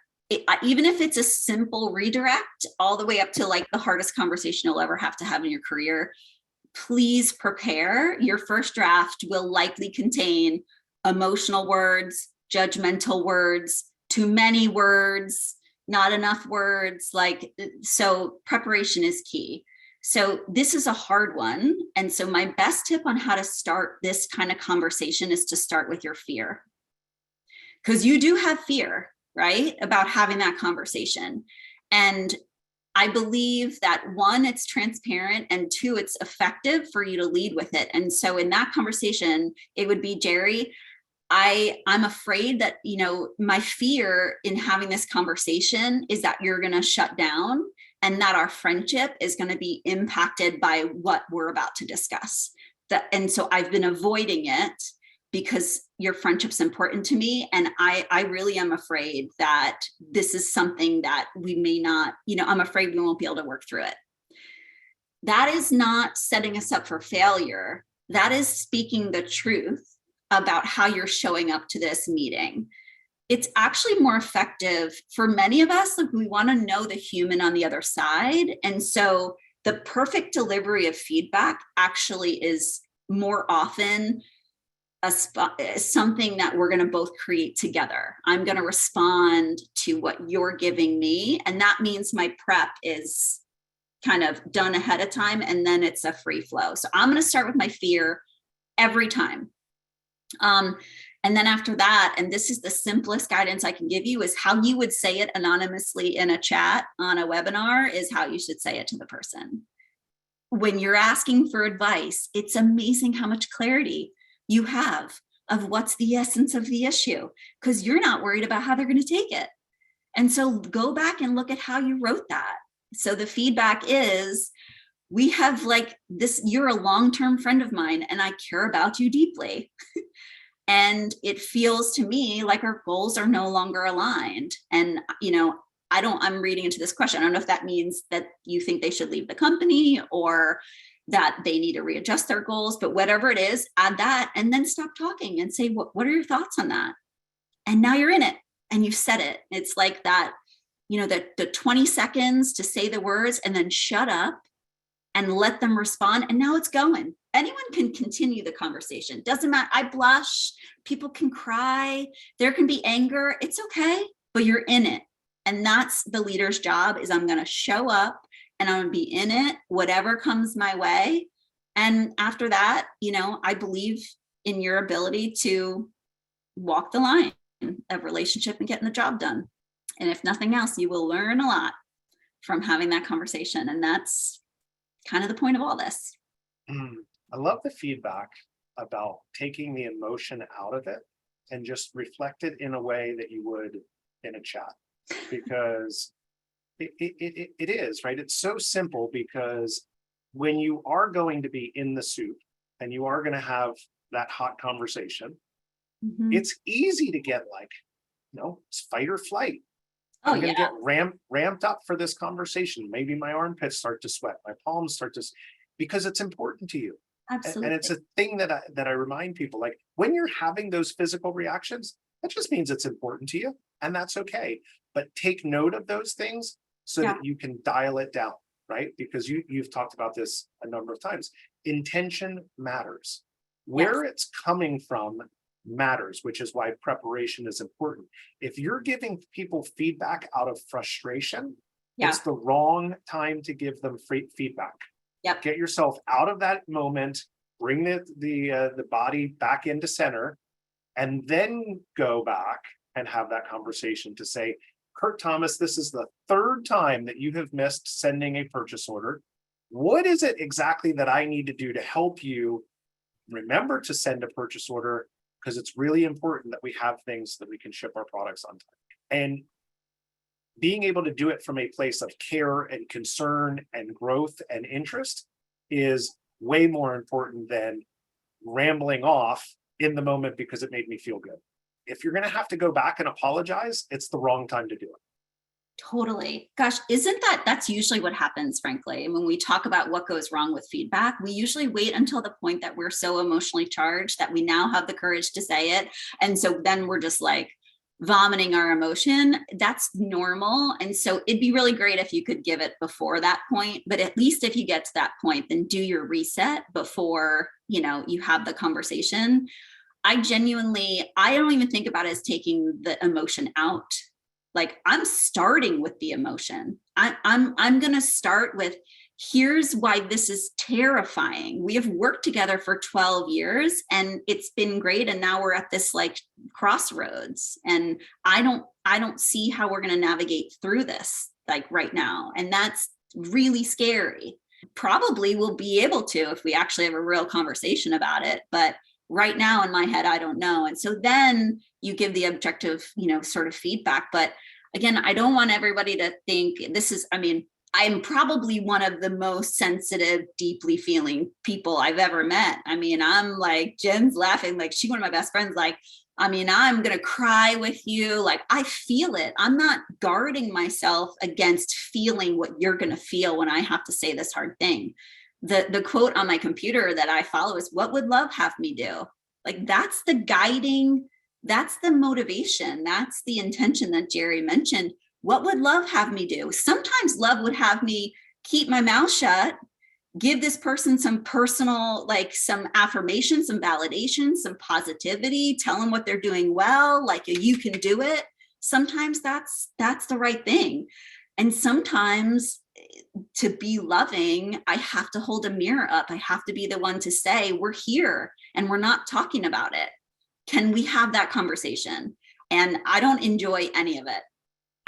Even if it's a simple redirect, all the way up to like the hardest conversation you'll ever have to have in your career, please prepare. Your first draft will likely contain emotional words, judgmental words, too many words, not enough words. So preparation is key. So this is a hard one. And so my best tip on how to start this kind of conversation is to start with your fear. Because you do have fear, right, about having that conversation. And I believe that one, it's transparent, and two, it's effective for you to lead with it. And so in that conversation, it would be, Jerry, I'm afraid that, my fear in having this conversation is that you're going to shut down and that our friendship is going to be impacted by what we're about to discuss. And so I've been avoiding it because your friendship's important to me. And I really am afraid that this is something that we may not, I'm afraid we won't be able to work through it. That is not setting us up for failure. That is speaking the truth about how you're showing up to this meeting. It's actually more effective for many of us. Like, we want to know the human on the other side. And so the perfect delivery of feedback actually is more often something that we're going to both create together. I'm going to respond to what you're giving me. And that means my prep is kind of done ahead of time. And then it's a free flow. So I'm going to start with my fear every time. And then after that, and this is the simplest guidance I can give you, is how you would say it anonymously in a chat on a webinar is how you should say it to the person. When you're asking for advice, it's amazing how much clarity you have of what's the essence of the issue, because you're not worried about how they're going to take it. And so go back and look at how you wrote that. So the feedback is, we have this, you're a long-term friend of mine and I care about you deeply. And it feels to me like our goals are no longer aligned. And, I'm reading into this question. I don't know if that means that you think they should leave the company or that they need to readjust their goals, but whatever it is, add that and then stop talking and say, what are your thoughts on that? And now you're in it and you've said it. It's like that, the 20 seconds to say the words and then shut up and let them respond. And now it's going. Anyone can continue the conversation. Doesn't matter. I blush. People can cry. There can be anger. It's okay, but you're in it. And that's the leader's job, is I'm going to show up and I'm going to be in it, whatever comes my way. And after that, I believe in your ability to walk the line of relationship and getting the job done. And if nothing else, you will learn a lot from having that conversation. And that's kind of the point of all this. I love the feedback about taking the emotion out of it and just reflect it in a way that you would in a chat, because it is, right? It's so simple, because when you are going to be in the soup and you are going to have that hot conversation, it's easy to get it's fight or flight. I'm going to get ramped up for this conversation. Maybe my armpits start to sweat, my palms start to, because it's important to you. Absolutely. And it's a thing that I remind people, like, when you're having those physical reactions, that just means it's important to you, and that's okay. But take note of those things so Yeah. that you can dial it down, right? Because you've talked about this a number of times. Intention matters. Where it's coming from matters, which is why preparation is important. If you're giving people feedback out of frustration, Yeah. it's the wrong time to give them free feedback. Yep. Get yourself out of that moment, bring the body back into center, and then go back and have that conversation to say, Kurt Thomas, this is the third time that you have missed sending a purchase order. What is it exactly that I need to do to help you remember to send a purchase order? Because it's really important that we have things that we can ship our products on time. And being able to do it from a place of care and concern and growth and interest is way more important than rambling off in the moment because it made me feel good. If you're going to have to go back and apologize, it's the wrong time to do it. Totally. Gosh, that's usually what happens, frankly. And when we talk about what goes wrong with feedback, we usually wait until the point that we're so emotionally charged that we now have the courage to say it. And so then we're just like vomiting our emotion. That's normal. And so it'd be really great if you could give it before that point. But at least if you get to that point, then do your reset before, you have the conversation. I don't even think about it as taking the emotion out. Like, I'm starting with the emotion. I'm going to start with, here's why this is terrifying. We have worked together for 12 years and it's been great. And now we're at this like crossroads, and I don't see how we're going to navigate through this like right now. And that's really scary. Probably we'll be able to if we actually have a real conversation about it. But right now in my head, I don't know. And so then you give the objective, sort of feedback. But again, I don't want everybody to think I'm probably one of the most sensitive, deeply feeling people I've ever met. I'm like, Jen's laughing, like she's one of my best friends. Like, I'm going to cry with you. Like, I feel it. I'm not guarding myself against feeling what you're going to feel when I have to say this hard thing. The quote on my computer that I follow is, what would love have me do? Like, that's the guiding, that's the motivation, that's the intention that Jerry mentioned. What would love have me do? Sometimes love would have me keep my mouth shut, give this person some personal, like some affirmation, some validation, some positivity, tell them what they're doing well, like you can do it. Sometimes that's the right thing. And sometimes to be loving, I have to hold a mirror up. I have to be the one to say, we're here and we're not talking about it. Can we have that conversation? And I don't enjoy any of it.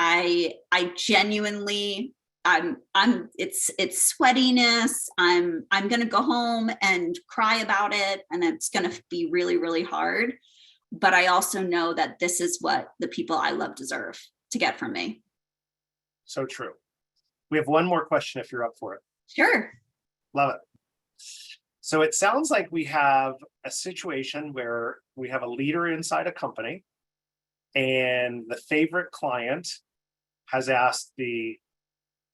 I genuinely, it's sweatiness. I'm going to go home and cry about it. And it's going to be really, really hard. But I also know that this is what the people I love deserve to get from me. So true. We have one more question if you're up for it. Sure. Love it. So it sounds like we have a situation where we have a leader inside a company and the favorite client has asked the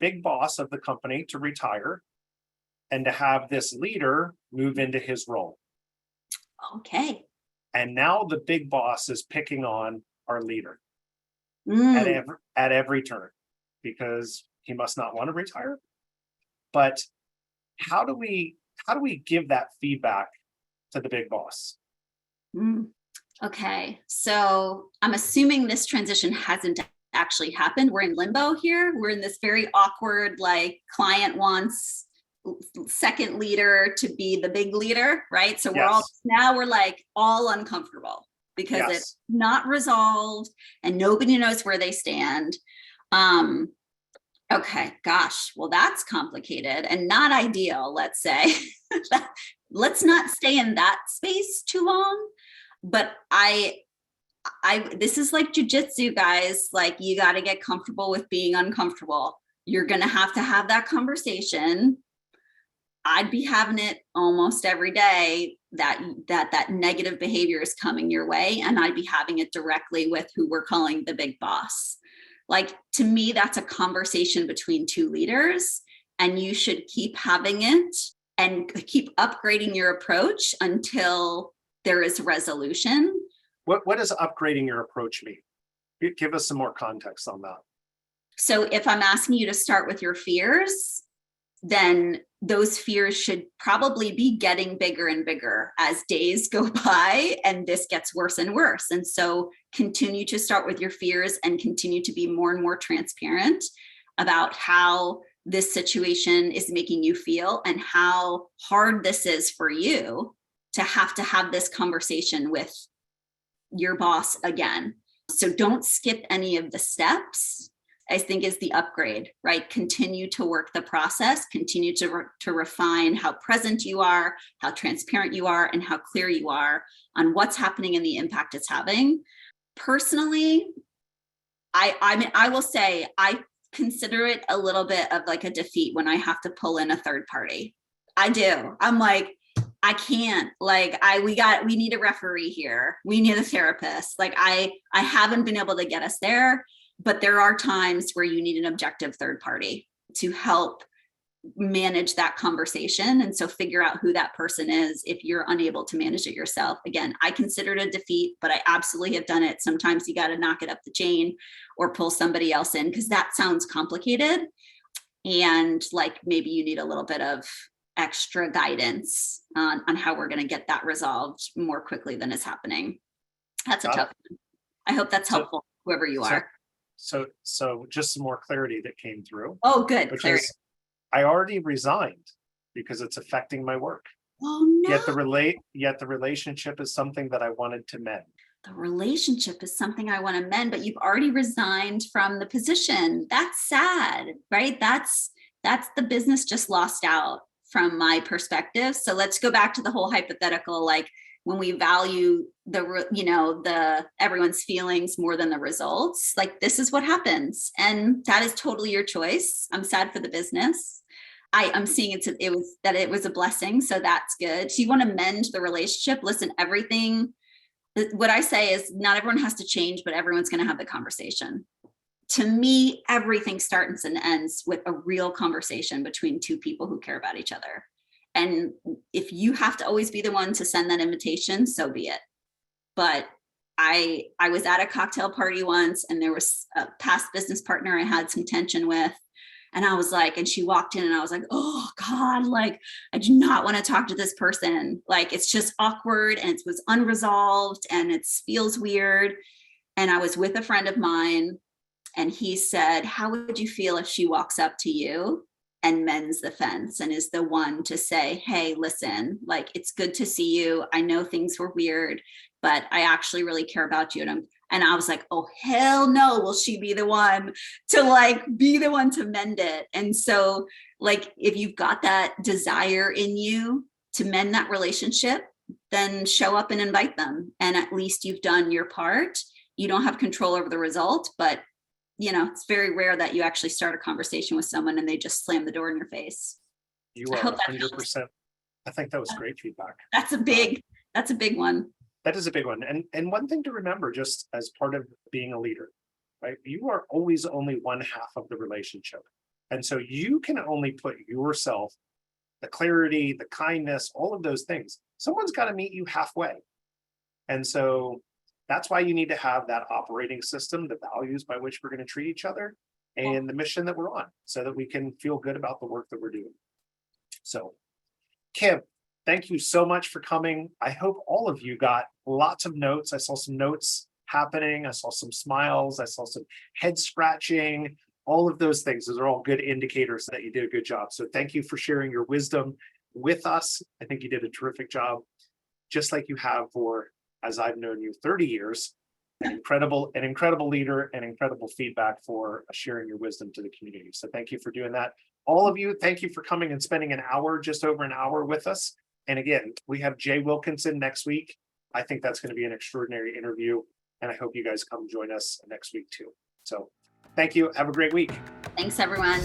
big boss of the company to retire and to have this leader move into his role. Okay. And now the big boss is picking on our leader at every turn because he must not want to retire. But how do we give that feedback to the big boss? Okay, so I'm assuming this transition hasn't actually happened. We're in limbo here. We're in this very awkward, like, client wants second leader to be the big leader, right? So we're like all uncomfortable because it's not resolved and nobody knows where they stand. Okay, gosh, well, that's complicated and not ideal, let's say. Let's not stay in that space too long. But this is like jujitsu, guys. Like, you got to get comfortable with being uncomfortable. You're going to have that conversation. I'd be having it almost every day that negative behavior is coming your way. And I'd be having it directly with who we're calling the big boss. Like, to me, that's a conversation between two leaders, and you should keep having it and keep upgrading your approach until there is resolution. What does upgrading your approach mean? Give us some more context on that. So if I'm asking you to start with your fears, then those fears should probably be getting bigger and bigger as days go by, and this gets worse and worse. And so continue to start with your fears and continue to be more and more transparent about how this situation is making you feel and how hard this is for you to have this conversation with your boss again. So don't skip any of the steps, I think, is the upgrade, right? Continue to work the process, continue to refine how present you are, how transparent you are, and how clear you are on what's happening and the impact it's having. Personally, I will say I consider it a little bit of like a defeat when I have to pull in a third party. I do. I'm like, I can't, like, we need a referee here. We need a therapist. Like I haven't been able to get us there, but there are times where you need an objective third party to help manage that conversation. And so figure out who that person is if you're unable to manage it yourself. Again, I consider it a defeat, but I absolutely have done it. Sometimes you got to knock it up the chain or pull somebody else in because that sounds complicated. And like maybe you need a little bit of extra guidance on how we're going to get that resolved more quickly than is happening. That's a tough one. I hope that's helpful, whoever you are. So just some more clarity that came through. Oh, good. Because I already resigned because it's affecting my work. Oh no. Yet the relationship is something that I wanted to mend. The relationship is something I want to mend, but you've already resigned from the position. That's sad, right? That's the business just lost out from my perspective. So let's go back to the whole hypothetical, like when we value the everyone's feelings more than the results, like this is what happens. And that is totally your choice. I'm sad for the business. I'm seeing it was a blessing. So that's good. So you want to mend the relationship. Listen, what I say is not everyone has to change, but everyone's going to have the conversation. To me, everything starts and ends with a real conversation between two people who care about each other. And if you have to always be the one to send that invitation, so be it. But I was at a cocktail party once and there was a past business partner I had some tension with. And I was like, and she walked in and I was like, oh God, like, I do not want to talk to this person. Like, it's just awkward and it was unresolved and it feels weird. And I was with a friend of mine and he said, how would you feel if she walks up to you and mends the fence and is the one to say, hey, listen, like, it's good to see you. I know things were weird, but I actually really care about you. And I was like, oh, hell no, will she be the one to mend it? And so like, if you've got that desire in you to mend that relationship, then show up and invite them. And at least you've done your part. You don't have control over the result, but it's very rare that you actually start a conversation with someone and they just slam the door in your face. You are 100%. I think that was great feedback. That's a big one. That is a big one. And one thing to remember, just as part of being a leader, right? You are always only one half of the relationship. And so you can only put yourself, the clarity, the kindness, all of those things. Someone's got to meet you halfway. And so that's why you need to have that operating system, the values by which we're going to treat each other and the mission that we're on so that we can feel good about the work that we're doing. So, Kim, thank you so much for coming. I hope all of you got lots of notes. I saw some notes happening. I saw some smiles. I saw some head scratching, all of those things. Those are all good indicators that you did a good job. So thank you for sharing your wisdom with us. I think you did a terrific job, just like you have for, as I've known you, 30 years, an incredible leader and incredible feedback for sharing your wisdom to the community. So thank you for doing that. All of you, thank you for coming and spending just over an hour with us. And again, we have Jay Wilkinson next week. I think that's going to be an extraordinary interview. And I hope you guys come join us next week too. So thank you. Have a great week. Thanks, everyone.